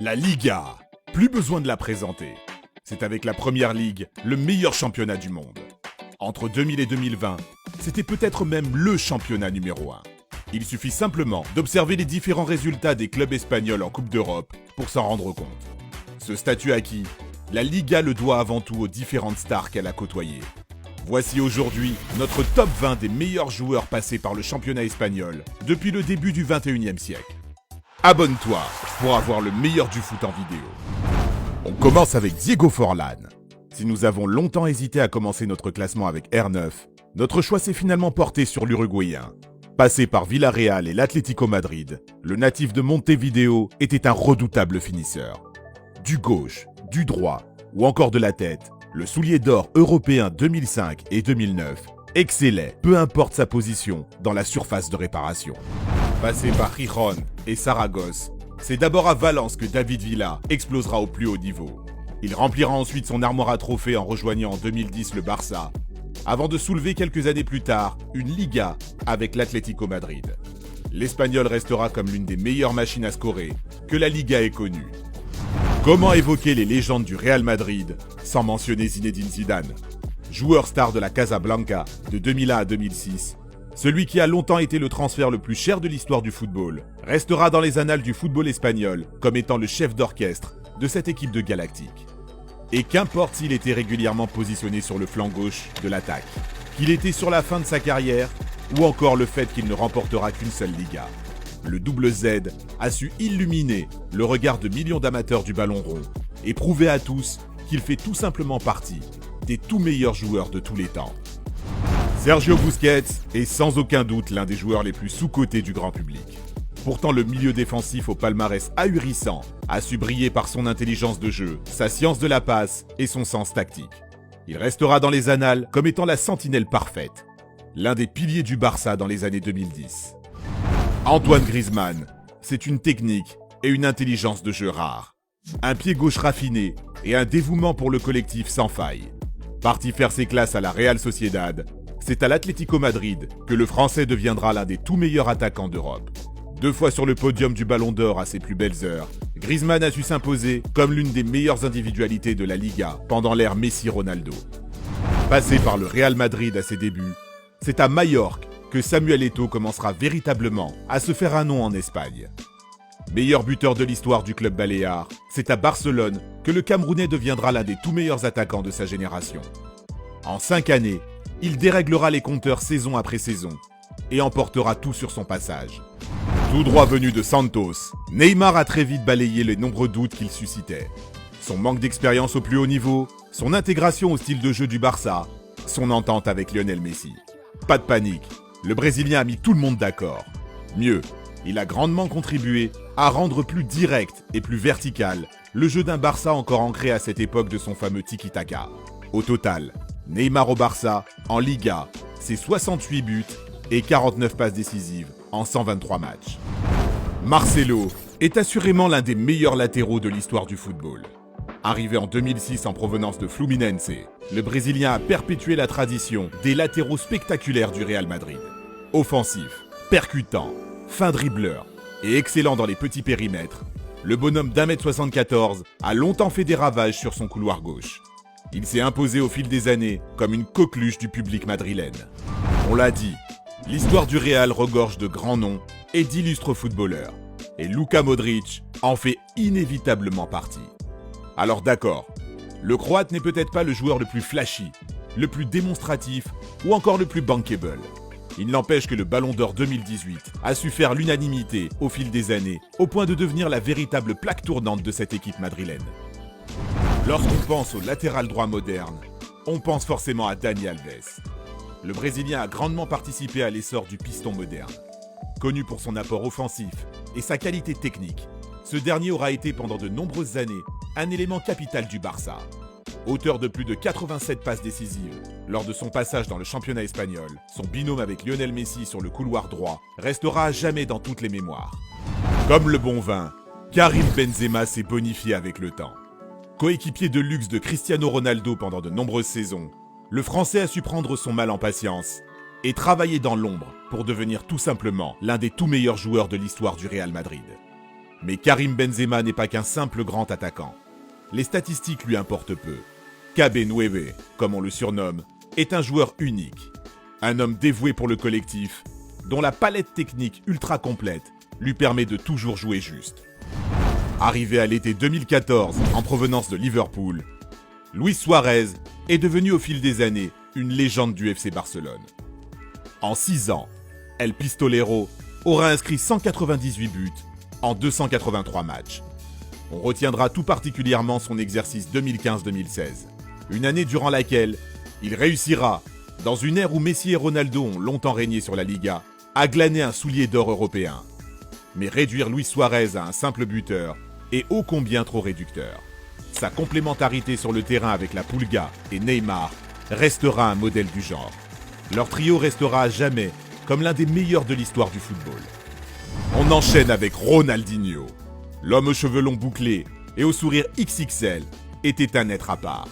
La Liga, plus besoin de la présenter. C'est avec la Première Ligue, le meilleur championnat du monde. Entre 2000 et 2020, c'était peut-être même le championnat numéro 1. Il suffit simplement d'observer les différents résultats des clubs espagnols en Coupe d'Europe pour s'en rendre compte. Ce statut acquis, la Liga le doit avant tout aux différentes stars qu'elle a côtoyées. Voici aujourd'hui notre top 20 des meilleurs joueurs passés par le championnat espagnol depuis le début du 21e siècle. Abonne-toi pour avoir le meilleur du foot en vidéo. On commence avec Diego Forlán. Si nous avons longtemps hésité à commencer notre classement avec R9, notre choix s'est finalement porté sur l'Uruguayen. Passé par Villarreal et l'Atlético Madrid, le natif de Montevideo était un redoutable finisseur. Du gauche, du droit ou encore de la tête, le soulier d'or européen 2005 et 2009 excellait, peu importe sa position, dans la surface de réparation. Passé par Gijón et Saragosse, c'est d'abord à Valence que David Villa explosera au plus haut niveau. Il remplira ensuite son armoire à trophées en rejoignant en 2010 le Barça, avant de soulever quelques années plus tard une Liga avec l'Atlético Madrid. L'Espagnol restera comme l'une des meilleures machines à scorer que la Liga ait connue. Comment évoquer les légendes du Real Madrid sans mentionner Zinedine Zidane? Joueur star de la Casablanca de 2001 à 2006, celui qui a longtemps été le transfert le plus cher de l'histoire du football, restera dans les annales du football espagnol comme étant le chef d'orchestre de cette équipe de Galactique. Et qu'importe s'il était régulièrement positionné sur le flanc gauche de l'attaque, qu'il était sur la fin de sa carrière, ou encore le fait qu'il ne remportera qu'une seule Liga. Le double Z a su illuminer le regard de millions d'amateurs du ballon rond et prouver à tous qu'il fait tout simplement partie des tout meilleurs joueurs de tous les temps. Sergio Busquets est sans aucun doute l'un des joueurs les plus sous-cotés du grand public. Pourtant, le milieu défensif au palmarès ahurissant a su briller par son intelligence de jeu, sa science de la passe et son sens tactique. Il restera dans les annales comme étant la sentinelle parfaite, l'un des piliers du Barça dans les années 2010. Antoine Griezmann, c'est une technique et une intelligence de jeu rare. Un pied gauche raffiné et un dévouement pour le collectif sans faille. Parti faire ses classes à la Real Sociedad, c'est à l'Atlético Madrid que le Français deviendra l'un des tout meilleurs attaquants d'Europe. 2 fois sur le podium du Ballon d'Or à ses plus belles heures, Griezmann a su s'imposer comme l'une des meilleures individualités de la Liga pendant l'ère Messi-Ronaldo. Passé par le Real Madrid à ses débuts, c'est à Majorque que Samuel Eto'o commencera véritablement à se faire un nom en Espagne. Meilleur buteur de l'histoire du club baléare, c'est à Barcelone que le Camerounais deviendra l'un des tout meilleurs attaquants de sa génération. En 5 années, il déréglera les compteurs saison après saison et emportera tout sur son passage. Tout droit venu de Santos, Neymar a très vite balayé les nombreux doutes qu'il suscitait. Son manque d'expérience au plus haut niveau, son intégration au style de jeu du Barça, son entente avec Lionel Messi. Pas de panique, le Brésilien a mis tout le monde d'accord. Mieux, il a grandement contribué à rendre plus direct et plus vertical le jeu d'un Barça encore ancré à cette époque de son fameux tiki-taka. Au total, Neymar au Barça, en Liga, c'est 68 buts et 49 passes décisives en 123 matchs. Marcelo est assurément l'un des meilleurs latéraux de l'histoire du football. Arrivé en 2006 en provenance de Fluminense, le Brésilien a perpétué la tradition des latéraux spectaculaires du Real Madrid. Offensif, percutant, fin dribbleur et excellent dans les petits périmètres, le bonhomme d'1m74 a longtemps fait des ravages sur son couloir gauche. Il s'est imposé au fil des années comme une coqueluche du public madrilène. On l'a dit, l'histoire du Real regorge de grands noms et d'illustres footballeurs. Et Luka Modric en fait inévitablement partie. Alors d'accord, le Croate n'est peut-être pas le joueur le plus flashy, le plus démonstratif ou encore le plus bankable. Il n'empêche que le Ballon d'Or 2018 a su faire l'unanimité au fil des années, au point de devenir la véritable plaque tournante de cette équipe madrilène. Lorsqu'on pense au latéral droit moderne, on pense forcément à Dani Alves. Le Brésilien a grandement participé à l'essor du piston moderne. Connu pour son apport offensif et sa qualité technique, ce dernier aura été pendant de nombreuses années un élément capital du Barça. Auteur de plus de 87 passes décisives lors de son passage dans le championnat espagnol, son binôme avec Lionel Messi sur le couloir droit restera à jamais dans toutes les mémoires. Comme le bon vin, Karim Benzema s'est bonifié avec le temps. Coéquipier de luxe de Cristiano Ronaldo pendant de nombreuses saisons, le Français a su prendre son mal en patience et travailler dans l'ombre pour devenir tout simplement l'un des tout meilleurs joueurs de l'histoire du Real Madrid. Mais Karim Benzema n'est pas qu'un simple grand attaquant. Les statistiques lui importent peu. KB9, comme on le surnomme, est un joueur unique. Un homme dévoué pour le collectif, dont la palette technique ultra complète lui permet de toujours jouer juste. Arrivé à l'été 2014 en provenance de Liverpool, Luis Suarez est devenu au fil des années une légende du FC Barcelone. En 6 ans, El Pistolero aura inscrit 198 buts en 283 matchs. On retiendra tout particulièrement son exercice 2015-2016, une année durant laquelle il réussira, dans une ère où Messi et Ronaldo ont longtemps régné sur la Liga, à glaner un soulier d'or européen. Mais réduire Luis Suarez à un simple buteur est ô combien trop réducteur. Sa complémentarité sur le terrain avec la Pulga et Neymar restera un modèle du genre. Leur trio restera à jamais comme l'un des meilleurs de l'histoire du football. On enchaîne avec Ronaldinho. L'homme aux cheveux longs bouclés et au sourire XXL était un être à part.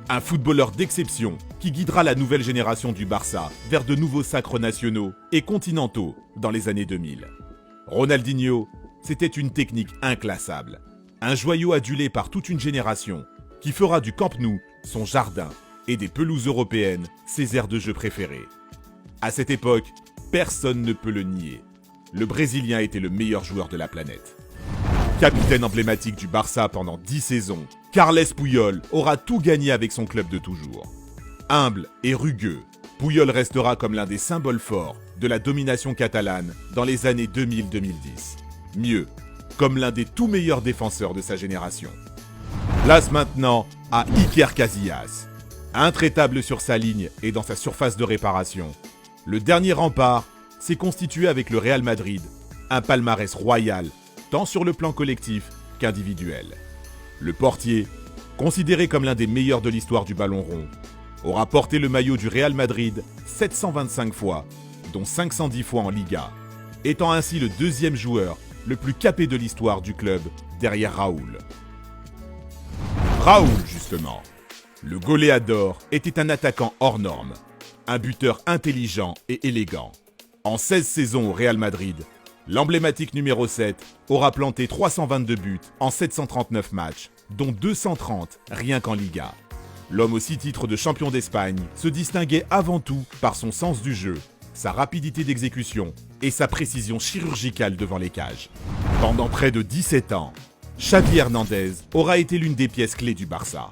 Un footballeur d'exception qui guidera la nouvelle génération du Barça vers de nouveaux sacres nationaux et continentaux dans les années 2000. Ronaldinho, c'était une technique inclassable. Un joyau adulé par toute une génération qui fera du Camp Nou son jardin et des pelouses européennes ses aires de jeu préférées. À cette époque, personne ne peut le nier. Le Brésilien était le meilleur joueur de la planète. Capitaine emblématique du Barça pendant 10 saisons, Carles Puyol aura tout gagné avec son club de toujours. Humble et rugueux, Puyol restera comme l'un des symboles forts de la domination catalane dans les années 2000-2010. Mieux, comme l'un des tout meilleurs défenseurs de sa génération. Place maintenant à Iker Casillas. Intraitable sur sa ligne et dans sa surface de réparation, le dernier rempart s'est constitué avec le Real Madrid, un palmarès royal, tant sur le plan collectif qu'individuel. Le portier, considéré comme l'un des meilleurs de l'histoire du ballon rond, aura porté le maillot du Real Madrid 725 fois, dont 510 fois en Liga, étant ainsi le deuxième joueur le plus capé de l'histoire du club derrière Raoul. Raoul, justement. Le goléador était un attaquant hors norme, un buteur intelligent et élégant. En 16 saisons au Real Madrid, l'emblématique numéro 7 aura planté 322 buts en 739 matchs, dont 230 rien qu'en Liga. L'homme aux 6 titres de champion d'Espagne se distinguait avant tout par son sens du jeu, sa rapidité d'exécution et sa précision chirurgicale devant les cages. Pendant près de 17 ans, Xavi Hernandez aura été l'une des pièces clés du Barça.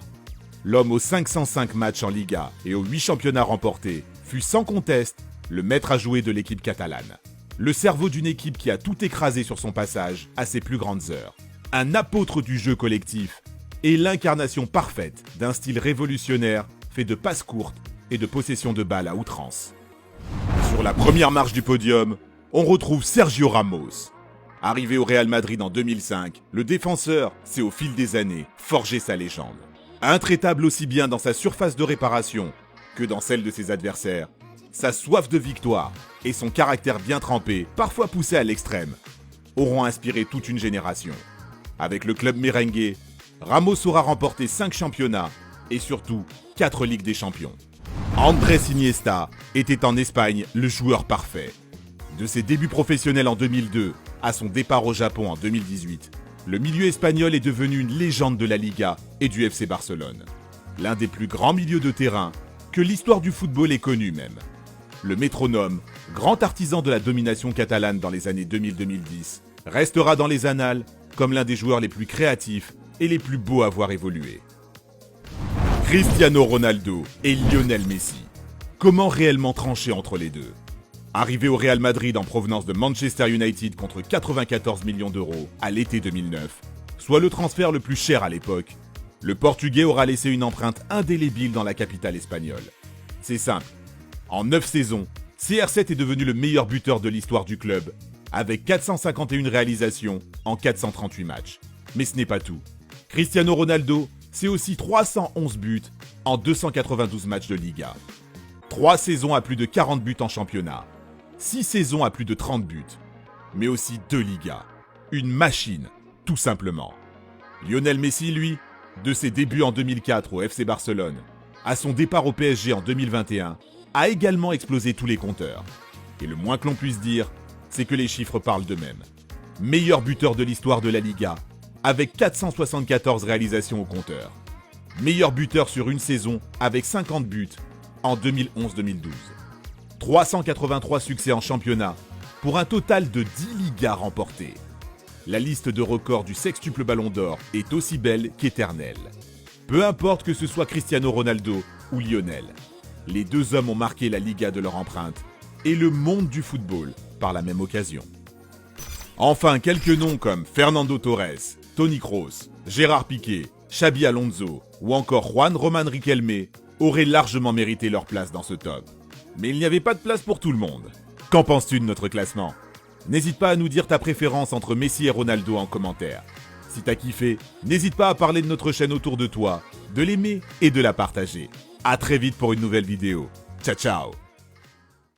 L'homme aux 505 matchs en Liga et aux 8 championnats remportés fut sans conteste le maître à jouer de l'équipe catalane. Le cerveau d'une équipe qui a tout écrasé sur son passage à ses plus grandes heures. Un apôtre du jeu collectif et l'incarnation parfaite d'un style révolutionnaire fait de passes courtes et de possession de balles à outrance. Sur la première marche du podium, on retrouve Sergio Ramos. Arrivé au Real Madrid en 2005, le défenseur s'est au fil des années forgé sa légende. Intraitable aussi bien dans sa surface de réparation que dans celle de ses adversaires, sa soif de victoire et son caractère bien trempé, parfois poussé à l'extrême, auront inspiré toute une génération. Avec le club merengue, Ramos aura remporté 5 championnats et surtout 4 Ligues des Champions. Andrés Iniesta était en Espagne le joueur parfait. De ses débuts professionnels en 2002 à son départ au Japon en 2018, le milieu espagnol est devenu une légende de la Liga et du FC Barcelone. L'un des plus grands milieux de terrain que l'histoire du football ait connu même. Le métronome, grand artisan de la domination catalane dans les années 2000-2010, restera dans les annales comme l'un des joueurs les plus créatifs et les plus beaux à voir évoluer. Cristiano Ronaldo et Lionel Messi. Comment réellement trancher entre les deux ? Arrivé au Real Madrid en provenance de Manchester United contre 94 millions d'euros à l'été 2009, soit le transfert le plus cher à l'époque, le Portugais aura laissé une empreinte indélébile dans la capitale espagnole. C'est simple. En 9 saisons, CR7 est devenu le meilleur buteur de l'histoire du club, avec 451 réalisations en 438 matchs. Mais ce n'est pas tout. Cristiano Ronaldo, c'est aussi 311 buts en 292 matchs de Liga. 3 saisons à plus de 40 buts en championnat. 6 saisons à plus de 30 buts. Mais aussi 2 Ligas. Une machine, tout simplement. Lionel Messi, lui, de ses débuts en 2004 au FC Barcelone à son départ au PSG en 2021, a également explosé tous les compteurs. Et le moins que l'on puisse dire, c'est que les chiffres parlent d'eux-mêmes. meilleur buteur de l'histoire de la Liga, avec 474 réalisations au compteur. Meilleur buteur sur une saison avec 50 buts en 2011-2012. 383 succès en championnat pour un total de 10 Ligas remportées. La liste de records du sextuple Ballon d'Or est aussi belle qu'éternelle. Peu importe que ce soit Cristiano Ronaldo ou Lionel, les deux hommes ont marqué la Liga de leur empreinte et le monde du football par la même occasion. Enfin, quelques noms comme Fernando Torres, Toni Kroos, Gérard Piqué, Xabi Alonso ou encore Juan Román Riquelme auraient largement mérité leur place dans ce top. Mais il n'y avait pas de place pour tout le monde. Qu'en penses-tu de notre classement ? N'hésite pas à nous dire ta préférence entre Messi et Ronaldo en commentaire. Si t'as kiffé, n'hésite pas à parler de notre chaîne autour de toi, de l'aimer et de la partager. À très vite pour une nouvelle vidéo. Ciao ciao.